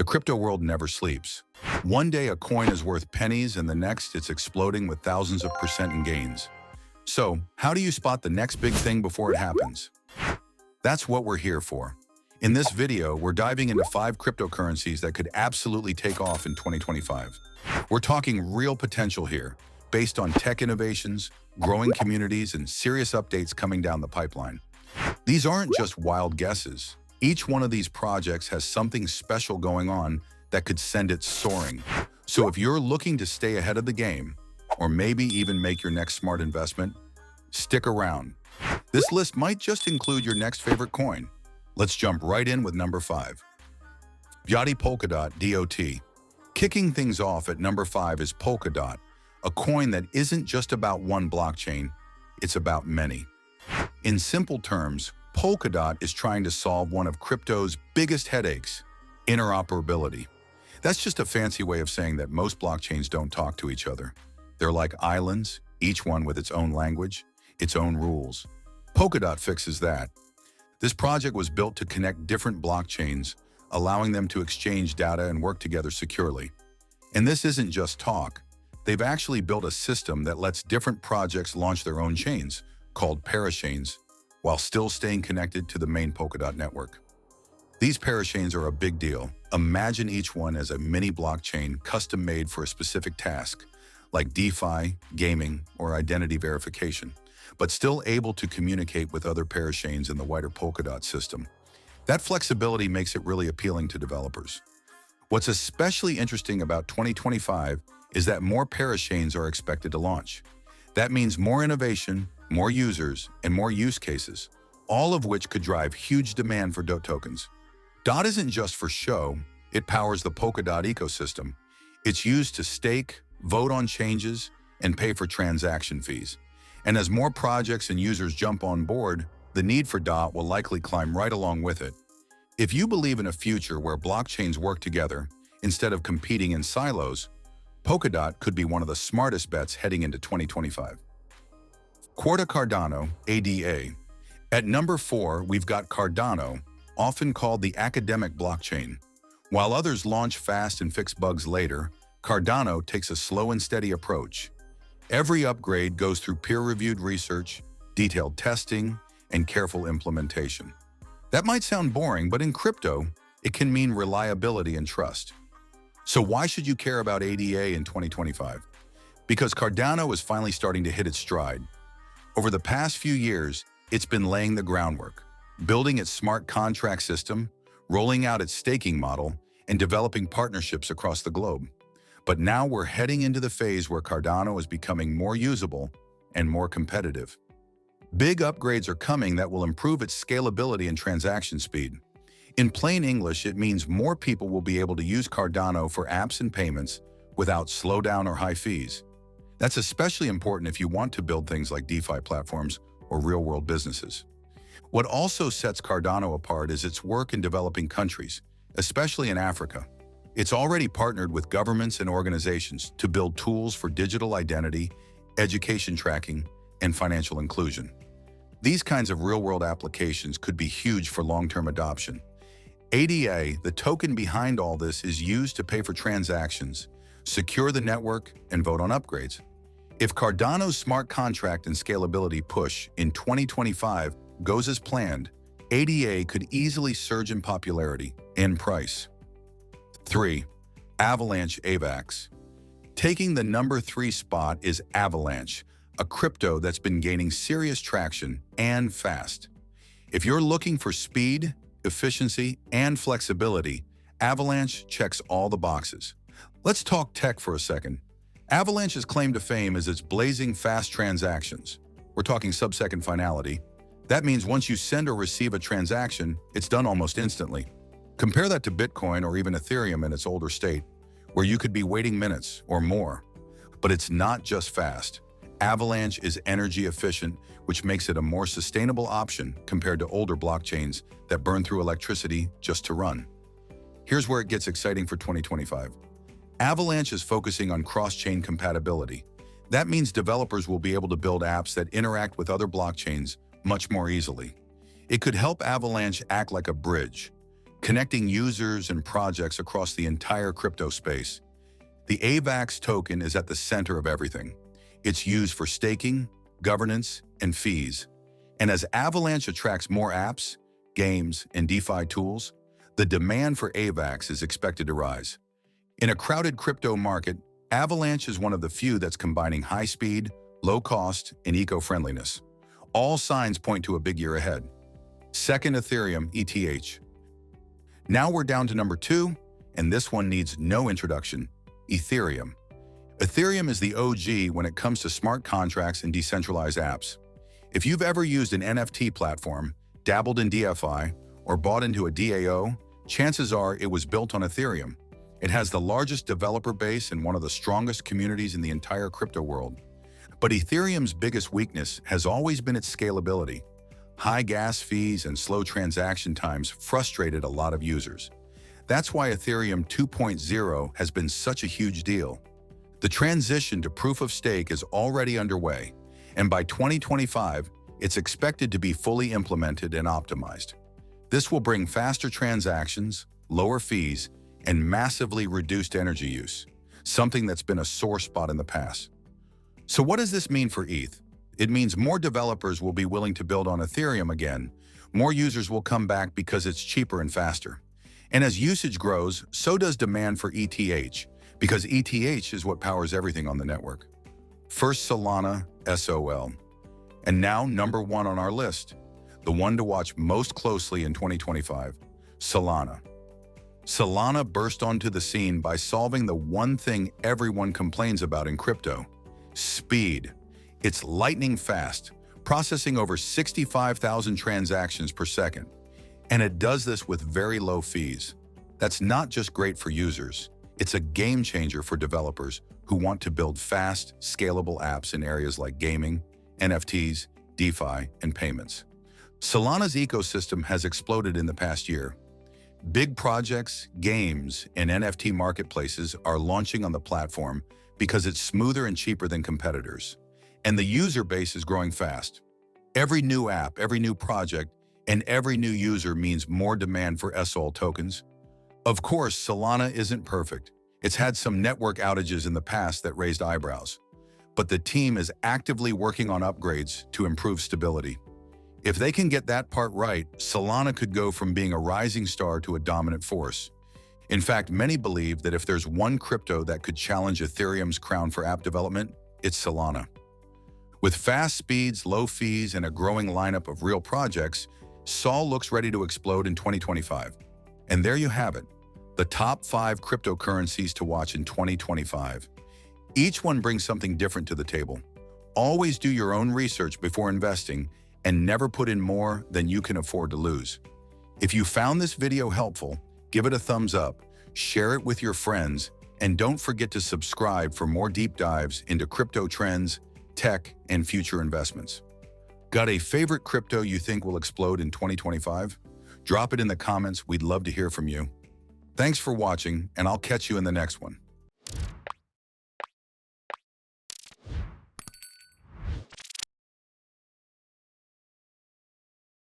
crypto world never sleeps. One day a coin is worth pennies and the next it's exploding with thousands of percent in gains. So, how do you spot the next big thing before it happens? That's what we're here for. In this video, we're diving into 5 cryptocurrencies that could absolutely take off in 2025. We're talking real potential here, based on tech innovations, growing communities, and serious updates coming down the pipeline. These aren't just wild guesses. Each one of these projects has something special going on that could send it soaring. So if you're looking to stay ahead of the game, or maybe even make your next smart investment, stick around. This list might just include your next favorite coin. Let's jump right in with number 5. Yachty Polkadot DOT. Kicking things off at number 5 is Polkadot, a coin that isn't just about one blockchain, it's about many. In simple terms, Polkadot is trying to solve one of crypto's biggest headaches, interoperability. That's just a fancy way of saying that most blockchains don't talk to each other. They're like islands, each one with its own language, its own rules. Polkadot fixes that. This project was built to connect different blockchains, allowing them to exchange data and work together securely. And this isn't just talk. They've actually built a system that lets different projects launch their own chains, called parachains, while still staying connected to the main Polkadot network. These parachains are a big deal. Imagine each one as a mini blockchain custom-made for a specific task, like DeFi, gaming, or identity verification, but still able to communicate with other parachains in the wider Polkadot system. That flexibility makes it really appealing to developers. What's especially interesting about 2025 is that more parachains are expected to launch. That means more innovation, more users, and more use cases, all of which could drive huge demand for DOT tokens. DOT isn't just for show, it powers the Polkadot ecosystem. It's used to stake, vote on changes, and pay for transaction fees. And as more projects and users jump on board, the need for DOT will likely climb right along with it. If you believe in a future where blockchains work together instead of competing in silos, Polkadot could be one of the smartest bets heading into 2025. Quarta Cardano, ADA. At number 4, we've got Cardano, often called the academic blockchain. While others launch fast and fix bugs later, Cardano takes a slow and steady approach. Every upgrade goes through peer-reviewed research, detailed testing, and careful implementation. That might sound boring, but in crypto, it can mean reliability and trust. So why should you care about ADA in 2025? Because Cardano is finally starting to hit its stride. Over the past few years, it's been laying the groundwork, building its smart contract system, rolling out its staking model, and developing partnerships across the globe. But now we're heading into the phase where Cardano is becoming more usable and more competitive. Big upgrades are coming that will improve its scalability and transaction speed. In plain English, it means more people will be able to use Cardano for apps and payments without slowdown or high fees. That's especially important if you want to build things like DeFi platforms or real-world businesses. What also sets Cardano apart is its work in developing countries, especially in Africa. It's already partnered with governments and organizations to build tools for digital identity, education tracking, and financial inclusion. These kinds of real-world applications could be huge for long-term adoption. ADA, the token behind all this, is used to pay for transactions, secure the network, and vote on upgrades. If Cardano's smart contract and scalability push in 2025 goes as planned, ADA could easily surge in popularity and price. 3. Avalanche AVAX. Taking the number 3 spot is Avalanche, a crypto that's been gaining serious traction and fast. If you're looking for speed, efficiency, and flexibility, Avalanche checks all the boxes. Let's talk tech for a second. Avalanche's claim to fame is its blazing fast transactions. We're talking sub-second finality. That means once you send or receive a transaction, it's done almost instantly. Compare that to Bitcoin or even Ethereum in its older state, where you could be waiting minutes or more. But it's not just fast. Avalanche is energy efficient, which makes it a more sustainable option compared to older blockchains that burn through electricity just to run. Here's where it gets exciting for 2025. Avalanche is focusing on cross-chain compatibility. That means developers will be able to build apps that interact with other blockchains much more easily. It could help Avalanche act like a bridge, connecting users and projects across the entire crypto space. The AVAX token is at the center of everything. It's used for staking, governance, and fees. And as Avalanche attracts more apps, games, and DeFi tools, the demand for AVAX is expected to rise. In a crowded crypto market, Avalanche is one of the few that's combining high speed, low cost, and eco-friendliness. All signs point to a big year ahead. Second, Ethereum, ETH. Now we're down to number 2, and this one needs no introduction, Ethereum. Ethereum is the OG when it comes to smart contracts and decentralized apps. If you've ever used an NFT platform, dabbled in DeFi, or bought into a DAO, chances are it was built on Ethereum. It has the largest developer base and one of the strongest communities in the entire crypto world. But Ethereum's biggest weakness has always been its scalability. High gas fees and slow transaction times frustrated a lot of users. That's why Ethereum 2.0 has been such a huge deal. The transition to proof of stake is already underway, and by 2025, it's expected to be fully implemented and optimized. This will bring faster transactions, lower fees, and massively reduced energy use, something that's been a sore spot in the past. So what does this mean for ETH? It means more developers will be willing to build on Ethereum again, more users will come back because it's cheaper and faster. And as usage grows, so does demand for ETH, because ETH is what powers everything on the network. First, Solana, SOL. And now, number 1 on our list, the one to watch most closely in 2025, Solana. Solana burst onto the scene by solving the one thing everyone complains about in crypto: speed. It's lightning fast, processing over 65,000 transactions per second. And it does this with very low fees. That's not just great for users, it's a game changer for developers who want to build fast, scalable apps in areas like gaming, NFTs, DeFi, and payments. Solana's ecosystem has exploded in the past year. Big projects, games, and NFT marketplaces are launching on the platform because it's smoother and cheaper than competitors. And the user base is growing fast. Every new app, every new project, and every new user means more demand for SOL tokens. Of course, Solana isn't perfect. It's had some network outages in the past that raised eyebrows. But the team is actively working on upgrades to improve stability. If they can get that part right, Solana could go from being a rising star to a dominant force. In fact, many believe that if there's one crypto that could challenge Ethereum's crown for app development, it's Solana. With fast speeds, low fees, and a growing lineup of real projects, Sol looks ready to explode in 2025. And there you have it, the top 5 cryptocurrencies to watch in 2025. Each one brings something different to the table. Always do your own research before investing, and never put in more than you can afford to lose. If you found this video helpful, give it a thumbs up, share it with your friends, and don't forget to subscribe for more deep dives into crypto trends, tech, and future investments. Got a favorite crypto you think will explode in 2025? Drop it in the comments, we'd love to hear from you. Thanks for watching, and I'll catch you in the next one.